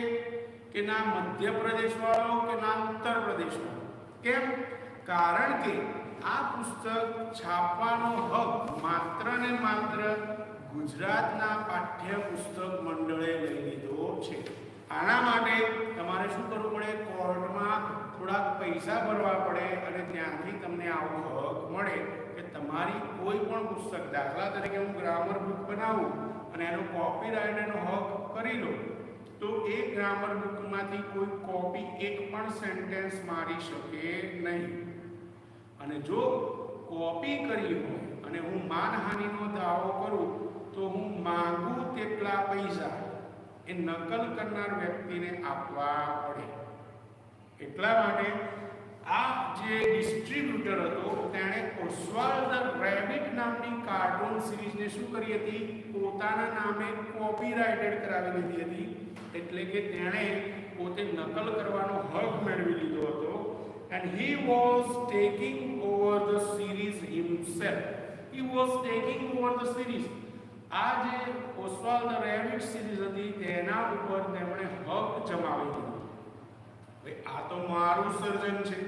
કે ના મધ્યપ્રદેશ વાળો કે ના ઉત્તર પ્રદેશ વાળો. કેમ? કારણ કે આ પુસ્તક છાપવાનો હક માત્ર ને માત્ર ગુજરાતના પાઠ્ય પુસ્તક મંડળે લઈ લીધો છે. આના માટે તમારે શું કરવું પડે? કોર્ટમાં થોડાક પૈસા ભરવા પડે અને ત્યાંથી તમને આવો હક મળે કે તમારી કોઈ પણ પુસ્તક, દાખલા તરીકે હું ગ્રામર બુક બનાવું અને એનો કોપીરાઇટનો હક કરી લો તો એ ગ્રામર બુકમાંથી કોઈ કોપી એક પણ સેન્ટેન્સ મારી શકે નહીં. અને જો કોપી કરી હોય અને હું માનહાનિનો દાવો કરું તો હું માંગુ તેટલા પૈસા એ નકલ કરનાર વ્યક્તિને આપવા પડે. એટલા માટે આ જે ડિસ્ટ્રીબ્યુટર હતો તેણે ઓસ્વાલ્ડ ધ રેબિટ નામની કાર્ટૂન સિરીઝને શું કરી હતી? પોતાના નામે કોપીરાઇટેડ કરાવી લીધી હતી. એટલે કે તેણે પોતે નકલ કરવાનો હક મેળવી લીધો હતો. And he was taking over the series himself. He was taking over the series. આ જે ઓસ્વાલ્ડ ધ રેબિટ સિરીઝ હતી તેના ઉપર તેમણે હક જમાવી લીધો. હવે આ તો મારું સર્જન છે,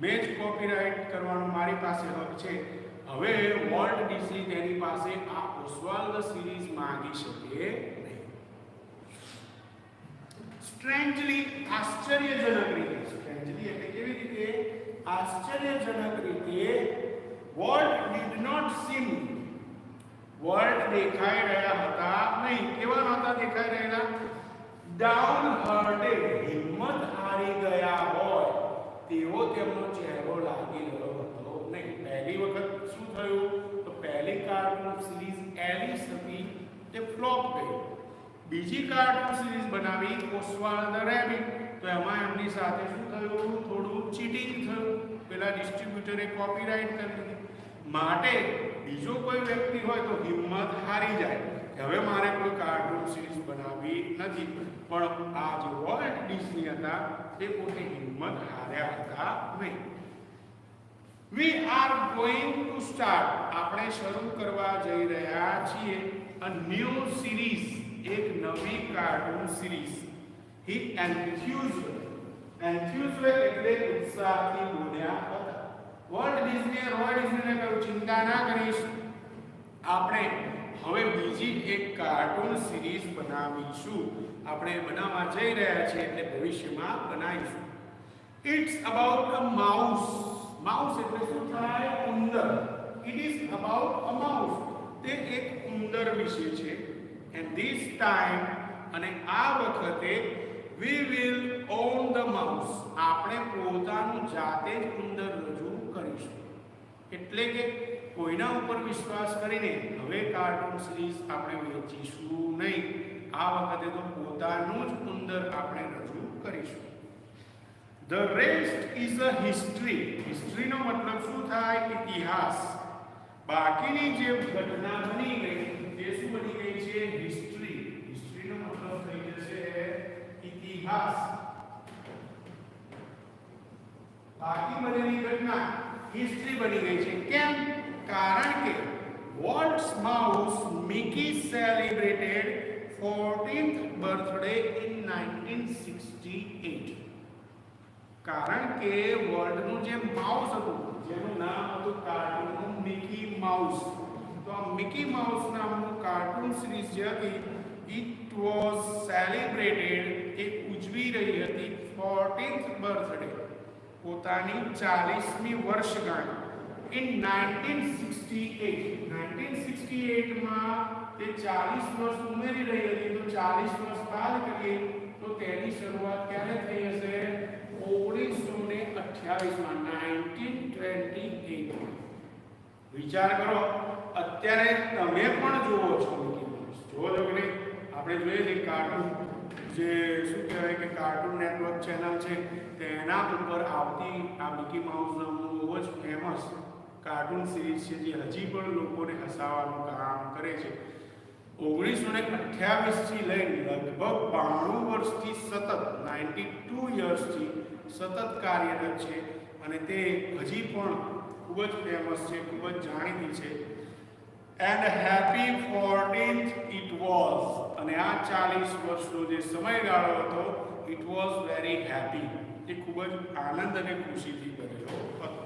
મેં જ કોપીરાઇટ કરવાનો મારી પાસે હક છે. હવે વોલ્ટ ડિઝની તેની પાસે આ ઓસ્વાલ્ડ સિરીઝ માંગી શકે નહીં. સ્ટ્રેન્જલી, આશ્ચર્યજનક રીતે, સ્ટ્રેન્જલી એટલે કેવી રીતે? આશ્ચર્યજનક રીતે Walt did not seem, Walt દેખાઈ રહ્યા હતા નહીં. કેવા નહોતા દેખાઈ રહેલા? ડાઉન હાર્ટેડ, હિંમત હારી ગયા હોય તેવો તેમનો ચહેરો લાગી રહ્યો હતો નહીં. પહેલી વખત શું થયું? તો પહેલી કાર્ટૂન સિરીઝ એલિસ હતી તે ફ્લોપ ગઈ. બીજી કાર્ટૂન સિરીઝ બનાવી ઓસ્વાલ્ડ ધ રેબિટ, તો એમાં એમની સાથે શું થયું? થોડું ચીટિંગ થયું. પેલા ડિસ્ટ્રીબ્યુટરે કોપીરાઇટ કરી દીધી. માટે બીજો કોઈ વ્યક્તિ હોય તો હિંમત હારી જાય કે હવે મારે કોઈ કાર્ટૂન સિરીઝ બનાવવી નથી. પણ આ જે વોલ્ટ ડિઝની હતા તે પોતે હિંમત હાર્યા હતા નહીં. We are going to start, આપણે શરૂ કરવા જઈ રહ્યા છીએ a new series, એક નવી કાર્ટૂન સિરીઝ. He enthused એટલે ઉત્સાહથી બોલ્યા હતા. વોલ્ટ ડિઝનીએ રોય ડિઝનીને કહ્યું, ચિંતા ના કરીશ, આપણે હવે બીજી એક કાર્ટૂન સિરીઝ બનાવીશું. આપણે બનાવવા જઈ રહ્યા છીએ એટલે ભવિષ્યમાં બનાવીશું. It's about a mouse. Mouse એટલે શું થાય? ઉંદર. It is about a mouse. તે એક ઉંદર વિશે છે. And this time, અને આ વખતે we will own the mouse. આપણે પોતાનું જાતે જ ઉંદર રજૂ કરીશું. એટલે કે કોઈના ઉપર વિશ્વાસ કરીને હવે કાર્ટૂન સિરીઝ આપણે વેચીશું નહીં. આ વખતે તો પોતાનું જ ઉંદર આપણે રજૂ કરીશું. The rest is a history. History નો મતલબ શું થાય? ઇતિહાસ. બાકીની જે ઘટના બની ગઈ તે શું બની ગઈ છે? હિસ્ટ્રી. હિસ્ટ્રી નો મતલબ થઈ જશે ઇતિહાસ. બાકી બનેલી ઘટના હિસ્ટ્રી બની ગઈ છે. કેમ? કારણ કે Walt's mouse Mickey celebrated 14th birthday in 1968. કારણ કે વર્લ્ડનું જે માઉસ હતું જેનું નામ હતું કાર્ટૂનનું મિકી માઉસ, તો આ મિકી માઉસ નામનું કાર્ટૂન સિરીઝ જે હતી ઇટ વોઝ સેલિબ્રેટેડ, એ ઉજવી રહી હતી 14th બર્થડે, પોતાની 40મી વર્ષગાંઠ ઇન 1968. 1968માં તે 40 વર્ષ ઉમેરી રહી હતી. તો 40 વર્ષ બાદ કરીએ તો તેની શરૂઆત ક્યારે થઈ હશે? 1928માં, 1928. વિચાર કરો, અત્યારે તમે પણ જુઓ છો મિકી માઉસ. જુઓ છો કે નહીં? આપણે જોઈએ છીએ કાર્ટૂન, જે શું કહેવાય કે કાર્ટૂન નેટવર્ક ચેનલ છે તેના ઉપર આવતી આ મિકી માઉસ નામનું બહુ જ ફેમસ કાર્ટૂન સિરીઝ છે જે હજી પણ લોકોને હસાવવાનું કામ કરે છે. 1928 થી લઈને લગભગ 92 વર્ષથી સતત 92 યર્સથી સતત કાર્યરત છે અને તે હજી પણ ખૂબ જ ફેમસ છે, ખૂબ જ જાણીતી છે. And happy 14th it was. અને આ 40 વર્ષનો જે સમયગાળો હતો ઇટ વોઝ વેરી હેપી, એ ખૂબ જ આનંદ અને ખુશીથી ભરેલો હતો.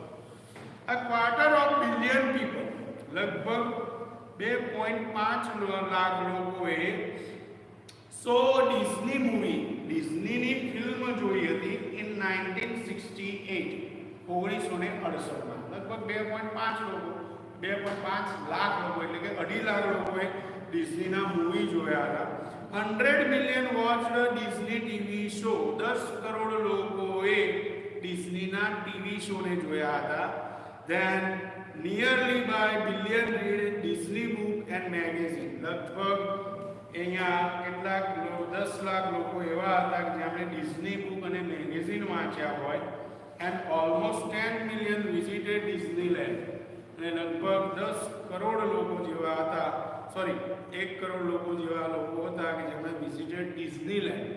A quarter of billion people, લગભગ 2.5 લાખ લોકોએ ડિઝની મૂવી, ડિઝનીની ફિલ્મ જોઈ હતી ઇન 1968, 1968માં. લગભગ 2.5 લોકો, 2.5 લાખ લોકો એટલે કે 2.5 લાખ લોકોએ ડિઝનીના મૂવી જોયા હતા. 100 million watched Disney TV show, 10 crore લોકોએ ડિઝનીના ટીવી શોને જોયા હતા. Then nearly by billion read Disney book and magazine. લગભગ અહીંયા કેટલાક 10 લાખ લોકો એવા હતા કે જેમણે ડિઝની બુક અને મેગેઝિન વાંચ્યા હોય. And almost 10 million visited Disneyland. અને લગભગ 10 કરોડ લોકો જેવા હતા, સોરી 1 કરોડ લોકો જેવા લોકો હતા કે જેમણે વિઝિટેડ ડિઝનીલેન્ડ,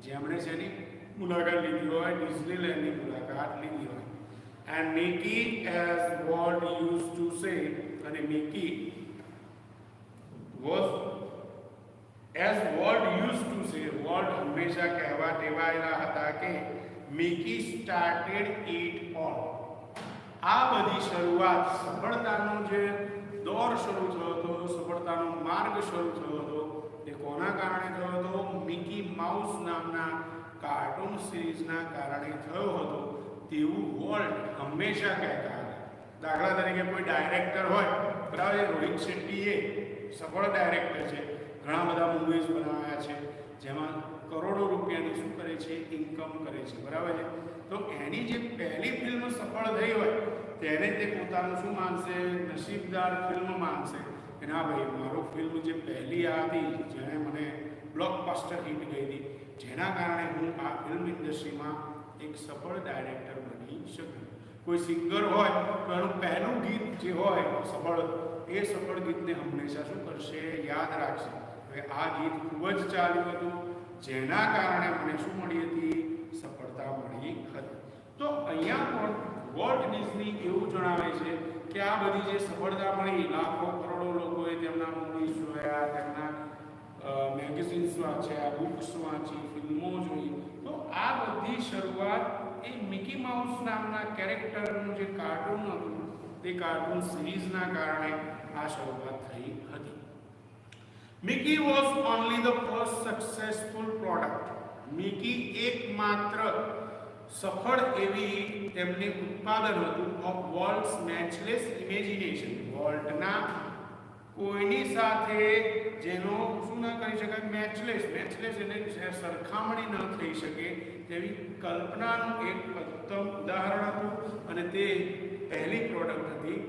જેમણે જેની મુલાકાત લીધી હોય, ડિઝનીલેન્ડની મુલાકાત લીધી હોય. And Mickey, as Walt used to say, અને Mickey was, as Walt used to say, Walt હંમેશા કહેવા ટેવાયેલા હતા કે Mickey started it all. આ બધી શરૂઆત, સફળતાનો જે દોર શરૂ થયો હતો, સફળતાનો માર્ગ શરૂ થયો હતો, તે કોના કારણે થયો હતો? મિકી માઉસ નામના કાર્ટૂન સિરીઝના કારણે થયો હતો તેવું વોલ્ટ હંમેશા કહેતા હતા. દાખલા તરીકે કોઈ ડાયરેક્ટર હોય, બરાબર, રોહિત શેટ્ટીએ સફળ ડાયરેક્ટર છે, ઘણા બધા મૂવીઝ બનાવ્યા છે જેમાં કરોડો રૂપિયાની શું કરે છે? ઇન્કમ કરે છે, બરાબર છે. તો એની જે પહેલી ફિલ્મ સફળ થઈ હોય તેને તે પોતાનું શું માનશે? નસીબદાર ફિલ્મ માનશે કે ના ભાઈ, મારો ફિલ્મ જે પહેલી આ હતી જેણે મને બ્લોકબસ્ટર હિટ ગઈ હતી, જેના કારણે હું આ ફિલ્મ ઇન્ડસ્ટ્રીમાં એક સફળ ડાયરેક્ટર બની શકું. કોઈ સિંગર હોય તો એનું પહેલું ગીત જે હોય સફળ, એ સફળ ગીતને હંમેશા શું કરશે? યાદ રાખશે. હવે આ ગીત ખૂબ જ ચાલ્યું હતું, જેના કારણે મને શું મળી હતી? સફળતા મળી હતી. તો અહીંયા પણ વોલ્ટ ડિઝની એવું જણાવે છે કે આ બધી જે સફળતા મળી, લાખો કરોડો લોકોએ તેમના મૂવીઝ જોયા, તેમના મેગેઝિન્સ વાંચ્યા, બુક્સ વાંચી, ફિલ્મો જોઈ, તો આ બધી શરૂઆત એ મિકી માઉસ નામના કેરેક્ટરનું જે કાર્ટૂન હતું તે કાર્ટૂન સિરીઝના કારણે આ શરૂઆત થઈ હતી. Mickey was only the first successful product. Mickey એકમાત્ર સફળ એવી તેમની ઉત્પાદન હતું ઓફ વોલ્ટ્સ મેચલેસ ઇમેજિનેશન. વોલ્ટના કોઈની સાથે જેનો શું ન કરી શકાય? મેચલેસ, મેચલેસ એટલે સરખામણી ન થઈ શકે તેવી કલ્પનાનું એક ઉત્તમ ઉદાહરણ હતું અને તે પહેલી પ્રોડક્ટ હતી.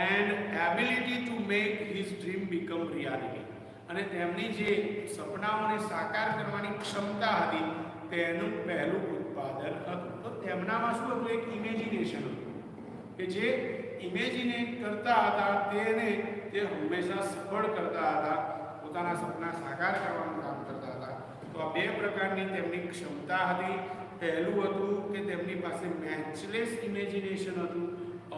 And ability to make his dream become reality. અને તેમની જે સપનાઓને સાકાર કરવાની ક્ષમતા હતી તેનું પહેલું ઉત્પાદન હતું. તો તેમનામાં શું હતું? એક ઇમેજિનેશન હતું કે જે ઇમેજિનેટ કરતા હતા તેને તે હંમેશા સફળ કરતા હતા, પોતાના સપના સાકાર કરવાનું કામ કરતા હતા. તો આ બે પ્રકારની તેમની ક્ષમતા હતી. પહેલું હતું કે તેમની પાસે મેચલેસ ઇમેજિનેશન હતું,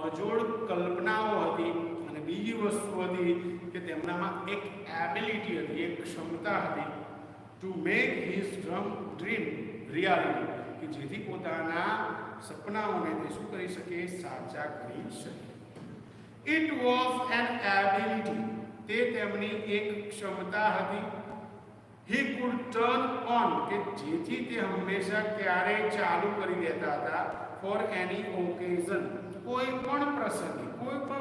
અજોડ કલ્પનાઓ હતી, અને બીજી વસ્તુ હતી કે તેમનામાં એક એબિલિટી હતી, એક ક્ષમતા હતી to make his dream reality, કે જેથી પોતાના સપનાઓને તે શું કરી શકે? સાચા કરી શકે. ઇટ વોઝ એન એબિલિટી, તે તેમની એક ક્ષમતા હતી. હી કુડ ટર્ન ઓન, કે જેથી તે હંમેશા ક્યારેય ચાલુ કરી દેતા હતા. ફોર એની ઓકેઝન, કોઈ પણ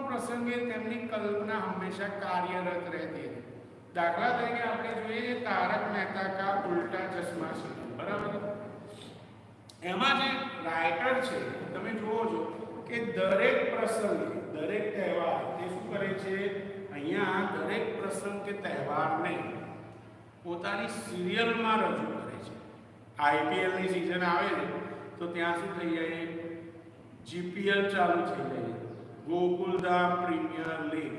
પ્રસંગે તેમની કલ્પના હંમેશા કાર્યરત રહેતી હતી. દાખલા તરીકે આપણે જોઈએ તારક મહેતા કા ઉલ્ટા ચશ્મા છે, બરાબર? એમાં જે રાઇટર છે તમે જુઓ છો કે દરેક પ્રસંગે, દરેક તહેવાર તે શું કરે છે? અહીંયા દરેક પ્રસંગ કે તહેવારને પોતાની સિરિયલમાં રજૂ કરે છે. આઈપીએલની સિઝન આવે છે તો ત્યાં શું થઈ જાય? જીપીએલ ચાલુ થઈ જાય, ગોકુલધામ પ્રીમિયર લીગ.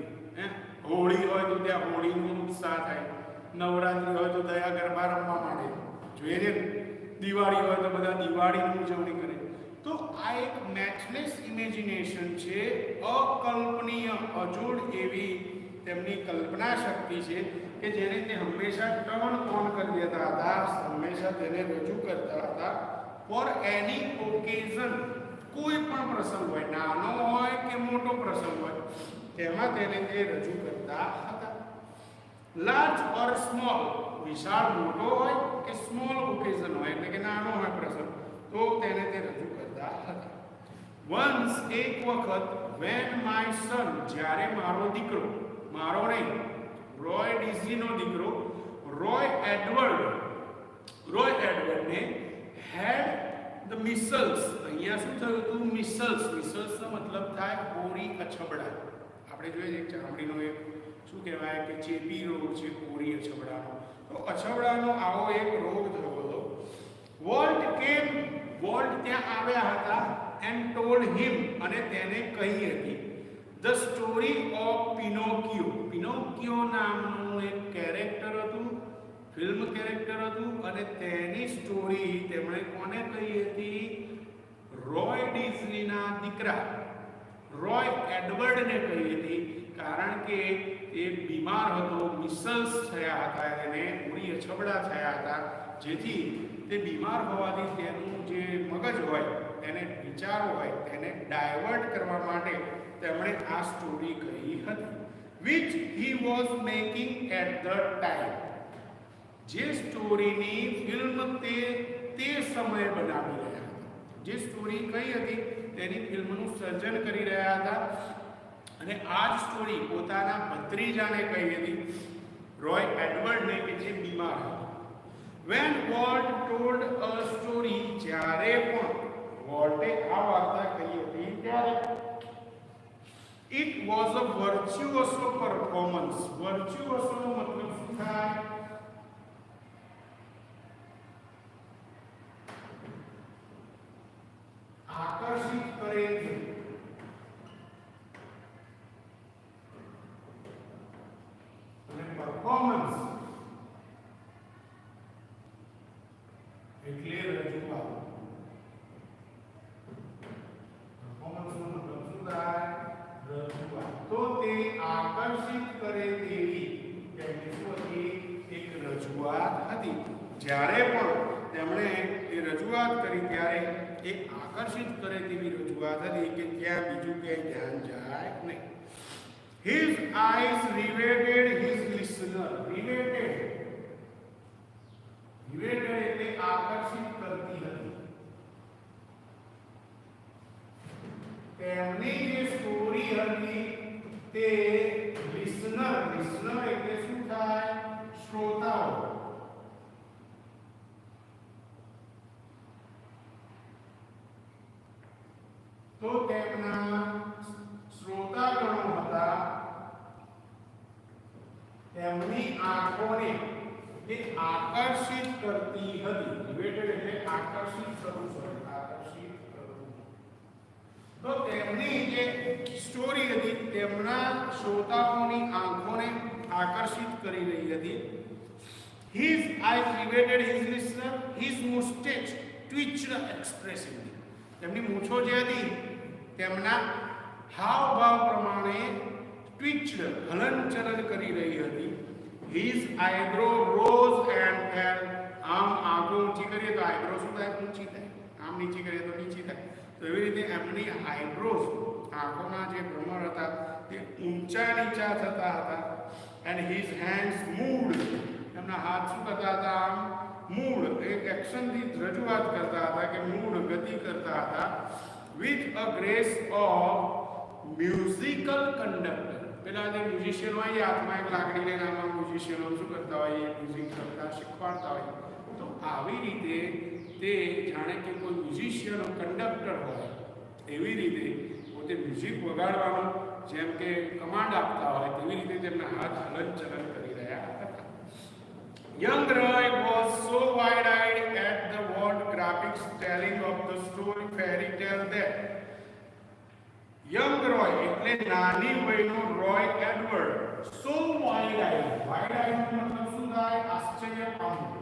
હોળી હોય તો ત્યાં હોળીનો ઉત્સાહ થાય, નવરાત્રી હોય તો દયા ગરબા રમવા માંડે, જોઈએ છે. દિવાળી હોય તો બધા દિવાળીની ઉજવણી કરે. તો આ એક મેચલેસ ઇમેજિનેશન છે, અકલ્પનીય, અજોડ એવી તેમની કલ્પના શક્તિ છે કે જેને તે હંમેશા ટર્ન ઓન કરી દેતા હતા, હંમેશા તેને રજૂ કરતા હતા. ફોર એની ઓકેઝન, કોઈ પણ પ્રસંગ હોય, નાનો હોય કે મોટો પ્રસંગ હોય, તેમાં તેને તે રજૂ કરતા હતા. લાર્જ ઓર સ્મોલ, વિશાળ મોટો હોય કે સ્મોલ ઓકેઝન હોય એટલે કે નાનો હોય પ્રસંગ, તો તેને તે રજૂ કરતા હતા. વન્સ, એક વખત, વેન માય સન, જ્યારે મારો દીકરો, મારો નહીં, રોય ડિઝનીનો દીકરો રોય એડવર્ડને હેડ ધ મિસલ્સ, અહીંયા શું થયું હતું? મિસલ્સનો મતલબ થાય ઓરી અછબડા. આપણે જોઈએ એક ચામડીનો એક શું કહેવાય કે ચેપી રોગ છે ઓરી અછબડાનો. તો અછબડાનો આવો એક રોગ થયો હતો. વોલ્ટ ત્યાં આવ્યા હતા એન્ડ ટોલ્ડ હિમ, અને તેને કહી હતી ધ સ્ટોરી ઓફ પિનોકિયો નામનું એક કેરેક્ટર હતું, ફિલ્મ કેરેક્ટર હતું, અને તેની સ્ટોરી તેમણે કોને કહી હતી? રોય ડિઝનીના દીકરા રોય એડવર્ડને કહી હતી, કારણ કે એ બીમાર હતો, મિસલ્સ થયા હતા, એને ઉરી અછબડા થયા હતા, જેથી તે બીમાર હોવાથી તેનું જે મગજ હોય, તેને વિચારો હોય, તેને ડાયવર્ટ કરવા માટે તેમણે આ સ્ટોરી કહી હતી. Which he was making at the time, જે સ્ટોરીની ફિલ્મ તે સમયે બનાવી રહ્યા હતા, જે સ્ટોરી કઈ હતી તેની ફિલ્મનું સર્જન કરી રહ્યા હતા. અને આ જ સ્ટોરી પોતાના ભત્રીજાને કહી હતી, રોય એડવર્ડને, કે જે બીમાર હતો. When Walt told a story, જ્યારે પણ વોલ્ટે આ વાર્તા કહી હતી ત્યારે it was a virtuoso performance. વર્ચ્યુઅસોનો મતલબ શું થાય? આકર્ષિત કરે છે. અને પરફોર્મન્સ એટલે રજૂઆત. પરફોર્મન્સનો મતલબ શું થાય? રજૂઆત. તો તે આકર્ષિત કરે તેવી એક રજૂઆત હતી. જ્યારે પણ તેમણે એ રજૂઆત કરી ત્યારે એ આકર્ષિત કરે તેવી રજૂઆત હતી કે ત્યાં બીજું ક્યાંય ધ્યાન જાય નહીં. His eyes riveted his listener. Riveted એટલે આકર્ષિત કરતી હતી. તેમની જે સ્ટોરી હતી તે લિસનર એટલે શું થાય? શ્રોતાઓ. તો તેમના શ્રોતાગણો હતા, તેમની આંખોને એ આકર્ષિત કરતી હતી. રિવેટેડ એટલે આકર્ષિત કરવું. તો તેમની જે સ્ટોરી હતી તેમના શ્રોતાઓની આંખોને આકર્ષિત કરી રહી હતી. His eyes riveted his listener, his mustache twitched expressively. તેમની મૂછો જે હતી તેમના હાવભાવ પ્રમાણે twitched હલનચલન કરી રહી હતી. His eyebrow rose and fell. આમ આંખો ઊંચી કરીએ તો આઈબ્રો શું થાય? ઊંચી થાય. આમ નીચી કરીએ તો નીચી થાય. તો એવી રીતે એમની આઈબ્રોઝ, આંખોના જે ભ્રમર હતા તે ઊંચા નીચા થતા હતા. એન્ડ હિઝ હેન્ડ્સ મૂવ્ડ, એમના હાથ શું કરતા હતા? આમ મૂડ, એક એક્શનથી રજૂઆત કરતા હતા કે મૂડ ગતિ કરતા હતા. With a grace of musical conductor. પેલા જે મ્યુઝિશિયન હોય હાથમાં એક લાકડી લઈને આમાં મ્યુઝિશિયનો શું કરતા હોય? મ્યુઝિક કરતા શીખવાડતા હોય. તો આવી રીતે તે જાણે કે કોઈ મ્યુઝિશિયન કંડક્ટર હોય એવી રીતે પોતે મ્યુઝિક વગાડવાનો જેમ કે કમાન્ડ આપતા હોય તેવી રીતે તેમના હાથ હલનચલન કરી રહ્યા હતા. Young Roy was so wide-eyed at the word graphics telling of the story fairy tale that Young Roy એટલે નાની વયનો રોય એડવર્ડ so wide-eyed નો મતલબ શું થાય? આશ્ચર્ય પામવું.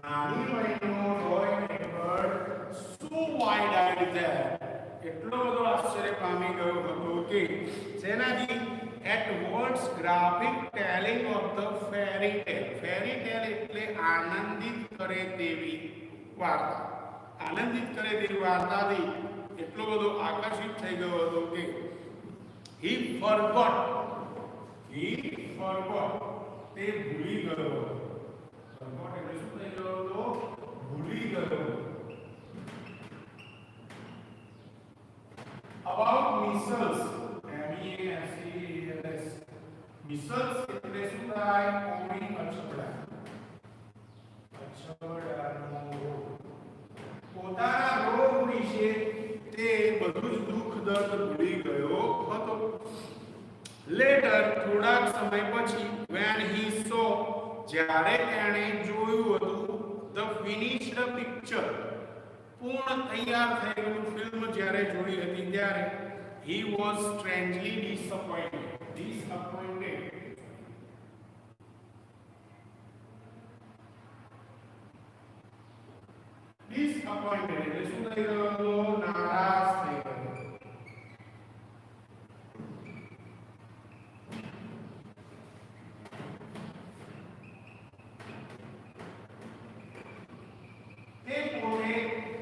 નાની વયનો Roy Edward so wide-eyed that એટલો બધો આશ્ચર્ય પામી ગયો હતો કે સેનાથી at words graphic telling of the fairy tale એટલે આનંદિત કરે તેવી વાર્તા. આનંદિત કરે તેવી વાર્તાથી એટલો બધો આકર્ષિત થઈ ગયો હતો કે he forgot તે ભૂલી ગયો હતો. forgot એટલે શું થઈ ગયો હતો? ભૂલી ગયો. about measles measles measles એટલે શું થાય? કોણી અછબડાનો રોગ. પોતાના રોગ વિશે તે બધું જ દુઃખ દર્દ ભૂલી ગયો હતો. લેટર થોડાક સમય પછી when he saw જ્યારે તેણે જોયું હતું the finished picture પૂર્ણ તૈયાર થયેલું ફિલ્મ જ્યારે જોઈ હતી ત્યારે he was strangely disappointed એટલે શું થઈ ગયો હતો? નારાજ થઈ ગયો. તે પોતે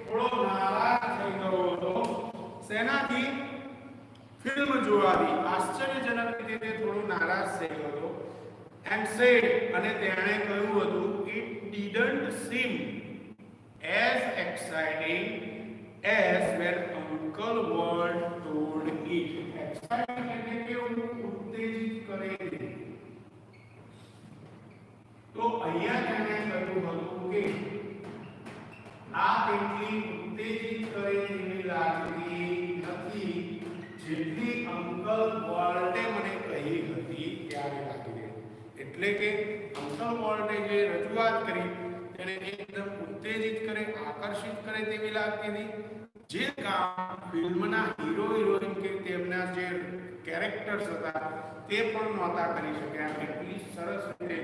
થોડો નારાજ થઈ ગયો હતો. સેનાથી? ફિલ્મ જોવાથી આશ્ચર્યજનક રીતે તે થોડો નારાજ થઈ ગયો હતો. એન્ડ સેડ અને તેણે કહ્યું હતું it didn't seem as exciting as when Uncle Walt told it. Exciting એટલે કેવું? ઉત્તેજિત કરે છે. તો અહીંયા તેણે કહ્યું હતું કે આ તેટલી ઉત્તેજિત કરે તેવી લાગતી નથી જેટલી અંકલ વોલ્ટે મને કહી હતી ત્યારે લાગી રહી. એટલે કે અંકલ વોલ્ટે જે રજૂઆત કરી તેને એકદમ ઉત્તેજિત કરે, આકર્ષિત કરે તેવી લાગતી હતી. જે કામ ફિલ્મના હીરો હિરોઈન કે તેમના જે કેરેક્ટર્સ હતા તે પણ નહોતા કરી શક્યા. એટલી સરસ રીતે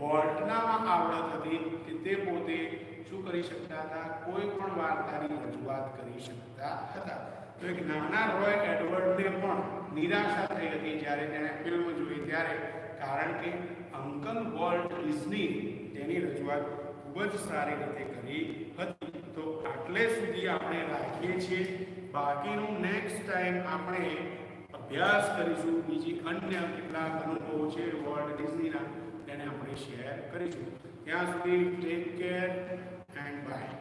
વોલ્ટનામાં આવડત હતી કે તે પોતે શું કરી શકતા હતા? કોઈ પણ વાર્તાની રજૂઆત કરી શકતા હતા. તો એક નાના રોય એડવર્ડને પણ નિરાશા થઈ હતી જ્યારે તેણે ફિલ્મ જોઈ ત્યારે, કારણ કે અંકલ વોલ્ટ ડિઝની તેની રજૂઆત ખૂબ જ સારી રીતે કરી હતી. તો આટલે સુધી આપણે રાખીએ છીએ. બાકીનું નેક્સ્ટ ટાઈમ આપણે અભ્યાસ કરીશું. બીજી અન્ય કેટલાક અનુભવો છે વોલ્ટ ડિઝનીના તેને આપણે શેર કરીશું. ત્યાં સુધી ટેક કેર એન્ડ બાય.